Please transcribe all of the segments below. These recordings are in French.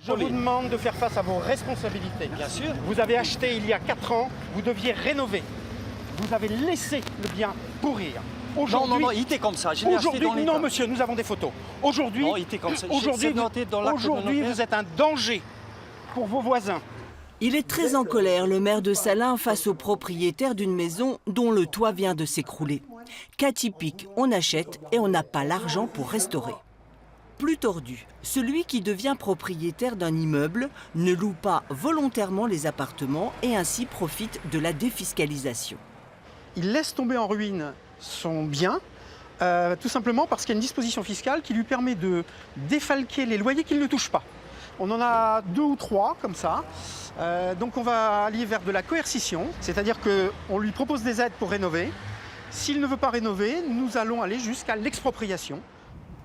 Je vous demande de faire face à vos responsabilités. Bien sûr. Vous avez acheté il y a 4 ans, vous deviez rénover. Vous avez laissé le bien pourrir. Non, il était comme ça. Je l'ai acheté dans l'état. Non, monsieur, nous avons des photos. Aujourd'hui, non, il était comme ça. Aujourd'hui, vous êtes un danger pour vos voisins. Il est très en colère, le maire de Salins, face au propriétaire d'une maison dont le toit vient de s'écrouler. Cas typique, on achète et on n'a pas l'argent pour restaurer. Plus tordu, celui qui devient propriétaire d'un immeuble ne loue pas volontairement les appartements et ainsi profite de la défiscalisation. Il laisse tomber en ruine son bien, tout simplement parce qu'il y a une disposition fiscale qui lui permet de défalquer les loyers qu'il ne touche pas. On en a 2 ou 3 comme ça. Donc on va aller vers de la coercition, c'est-à-dire qu'on lui propose des aides pour rénover. S'il ne veut pas rénover, nous allons aller jusqu'à l'expropriation.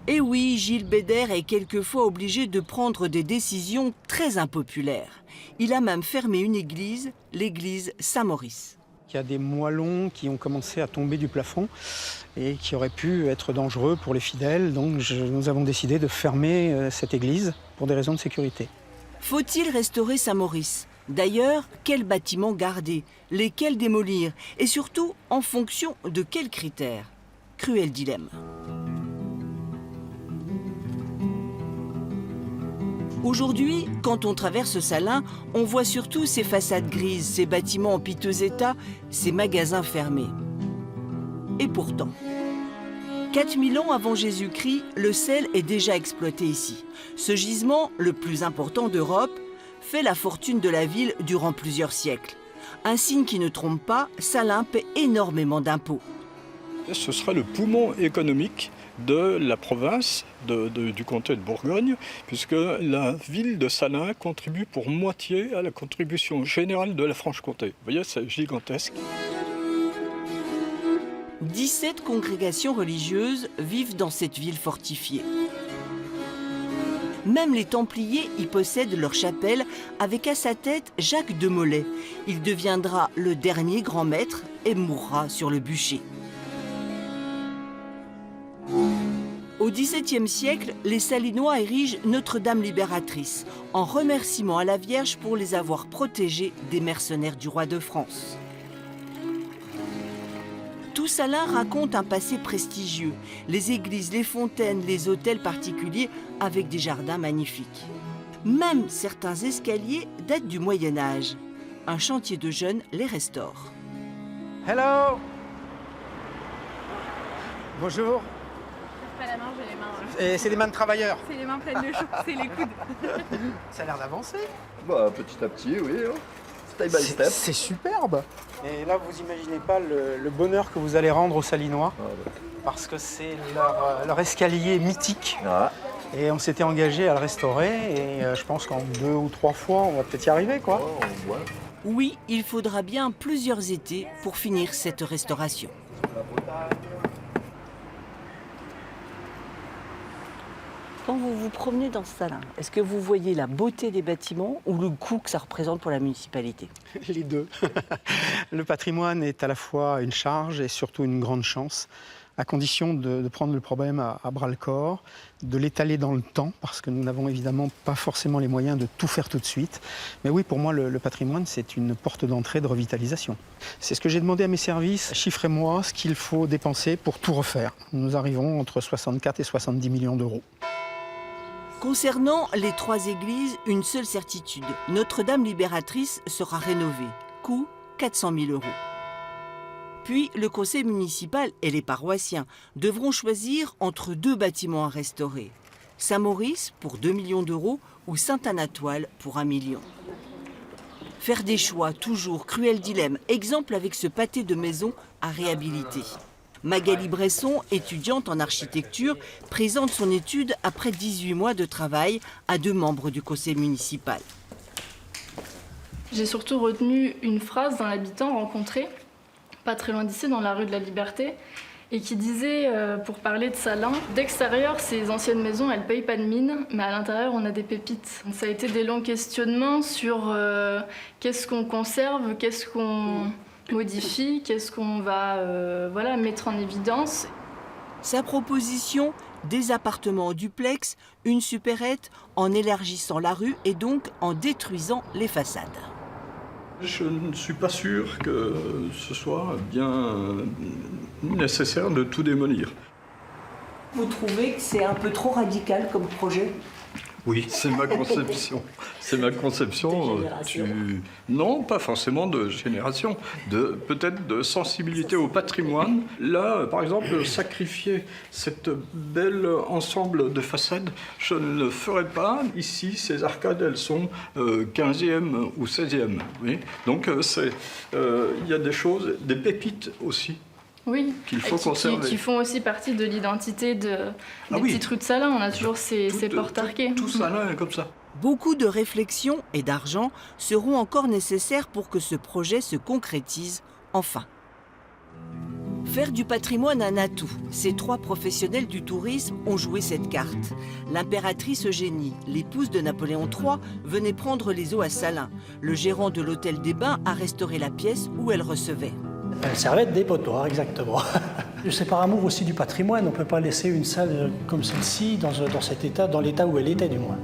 Et oui, Gilles Bédère est quelquefois obligé de prendre des décisions très impopulaires. Il a même fermé une église, l'église Saint-Maurice. Il y a des moellons qui ont commencé à tomber du plafond et qui auraient pu être dangereux pour les fidèles. Donc nous avons décidé de fermer cette église pour des raisons de sécurité. Faut-il restaurer Saint-Maurice? D'ailleurs, quels bâtiments garder? Lesquels démolir? Et surtout, en fonction de quels critères? Cruel dilemme. Aujourd'hui, quand on traverse Salins, on voit surtout ces façades grises, ces bâtiments en piteux état, ces magasins fermés. Et pourtant, 4000 ans avant Jésus-Christ, le sel est déjà exploité ici. Ce gisement, le plus important d'Europe, fait la fortune de la ville durant plusieurs siècles. Un signe qui ne trompe pas, Salins paie énormément d'impôts. Ce sera le poumon économique de la province du comté de Bourgogne, puisque la ville de Salins contribue pour moitié à la contribution générale de la Franche-Comté. Vous voyez, c'est gigantesque. 17 congrégations religieuses vivent dans cette ville fortifiée. Même les Templiers y possèdent leur chapelle avec à sa tête Jacques de Molay. Il deviendra le dernier grand maître et mourra sur le bûcher. Au XVIIe siècle, les Salinois érigent Notre-Dame libératrice, en remerciement à la Vierge pour les avoir protégés des mercenaires du roi de France. Tout Salins raconte un passé prestigieux, les églises, les fontaines, les hôtels particuliers avec des jardins magnifiques. Même certains escaliers datent du Moyen-Âge. Un chantier de jeunes les restaure. Hello. Bonjour. Pas la main, j'ai les mains. Et c'est des mains de travailleurs. C'est les mains pleines de chaud, c'est les coudes. Ça a l'air d'avancer. Bah, petit à petit, oui. Step by step. C'est superbe. Et là, vous imaginez pas le bonheur que vous allez rendre aux Salinois, parce que c'est leur escalier mythique. Ah. Et on s'était engagé à le restaurer. Et je pense qu'en 2 ou 3 fois, on va peut-être y arriver, quoi. Oh, on voit. Oui, il faudra bien plusieurs étés pour finir cette restauration. Quand vous vous promenez dans Salins, est-ce que vous voyez la beauté des bâtiments ou le coût que ça représente pour la municipalité? Les deux. Le patrimoine est à la fois une charge et surtout une grande chance, à condition de prendre le problème à bras-le-corps, de l'étaler dans le temps, parce que nous n'avons évidemment pas forcément les moyens de tout faire tout de suite. Mais oui, pour moi, le patrimoine, c'est une porte d'entrée de revitalisation. C'est ce que j'ai demandé à mes services. Chiffrez-moi ce qu'il faut dépenser pour tout refaire. Nous arrivons entre 64 et 70 millions d'euros. Concernant les 3 églises, une seule certitude. Notre-Dame libératrice sera rénovée. Coût 400 000 euros. Puis le conseil municipal et les paroissiens devront choisir entre 2 bâtiments à restaurer. Saint-Maurice pour 2 millions d'euros ou Sainte-Anne-à-Toile pour 1 million. Faire des choix, toujours, cruel dilemme. Exemple avec ce pâté de maison à réhabiliter. Magali Bresson, étudiante en architecture, présente son étude après 18 mois de travail à 2 membres du conseil municipal. J'ai surtout retenu une phrase d'un habitant rencontré, pas très loin d'ici, dans la rue de la Liberté, et qui disait, pour parler de Salins, d'extérieur, ces anciennes maisons, elles payent pas de mine, mais à l'intérieur, on a des pépites. Ça a été des longs questionnements sur qu'est-ce qu'on conserve, qu'est-ce qu'on modifie, qu'est-ce qu'on va mettre en évidence. Sa proposition, Des appartements en duplex, une supérette, en élargissant la rue et donc en détruisant les façades. Je ne suis pas sûr que ce soit bien nécessaire de tout démolir. Vous trouvez que c'est un peu trop radical comme projet ? Oui, c'est ma conception. C'est ma conception. Non, pas forcément de génération, peut-être de sensibilité au patrimoine. Là, par exemple, sacrifier cette belle ensemble de façades, je ne le ferai pas. Ici, ces arcades, elles sont 15e ou 16e. Oui. Donc, il y a des choses, des pépites aussi. Oui, qu'il faut conserver. Qui font aussi partie de l'identité des petites rues de Salins. On a toujours ces portes arquées. Tout Salins est comme ça. Beaucoup de réflexions et d'argent seront encore nécessaires pour que ce projet se concrétise enfin. Faire du patrimoine un atout. Ces 3 professionnels du tourisme ont joué cette carte. L'impératrice Eugénie, l'épouse de Napoléon III, venait prendre les eaux à Salins. Le gérant de l'hôtel des Bains a restauré la pièce où elle recevait. Elle servait de dépotoir, exactement. C'est par amour aussi du patrimoine. On ne peut pas laisser une salle comme celle-ci dans cet état, dans l'état où elle était du moins.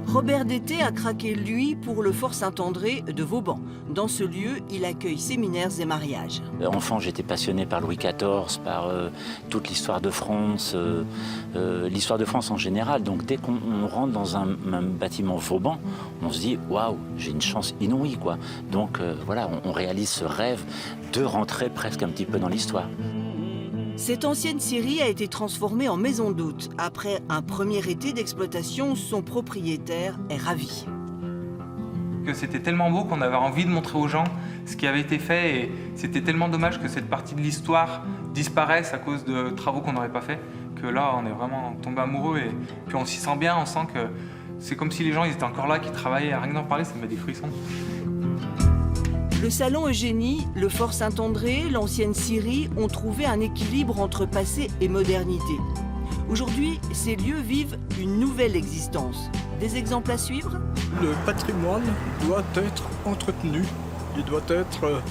Robert Dété a craqué, lui, pour le Fort Saint-André de Vauban. Dans ce lieu, il accueille séminaires et mariages. Enfant, j'étais passionné par Louis XIV, par toute l'histoire de France, l'histoire de France en général. Donc dès qu'on rentre dans un bâtiment Vauban, on se dit « waouh, j'ai une chance inouïe ». Donc voilà, on réalise ce rêve de rentrer presque un petit peu dans l'histoire. Cette ancienne scierie a été transformée en maison d'hôte. Après un premier été d'exploitation, son propriétaire est ravi. C'était tellement beau qu'on avait envie de montrer aux gens ce qui avait été fait et c'était tellement dommage que cette partie de l'histoire disparaisse à cause de travaux qu'on n'aurait pas fait que là on est vraiment tombé amoureux et puis on s'y sent bien, on sent que c'est comme si les gens ils étaient encore là, qui travaillaient, rien que d'en parler ça me met des frissons. Le salon Eugénie, le Fort Saint-André, l'ancienne scierie ont trouvé un équilibre entre passé et modernité. Aujourd'hui, ces lieux vivent une nouvelle existence. Des exemples à suivre ? Le patrimoine doit être entretenu, il doit être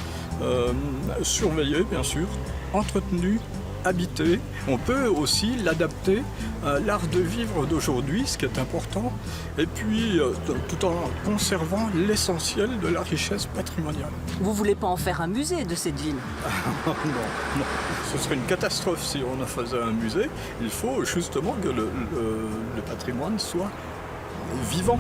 surveillé bien sûr, entretenu, habité. On peut aussi l'adapter à l'art de vivre d'aujourd'hui, ce qui est important, et puis tout en conservant l'essentiel de la richesse patrimoniale. Vous voulez pas en faire un musée de cette ville ? Non, ce serait une catastrophe si on en faisait un musée. Il faut justement que le patrimoine soit vivant.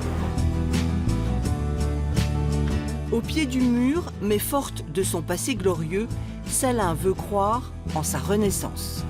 Au pied du mur, mais forte de son passé glorieux, Salins veut croire en sa renaissance.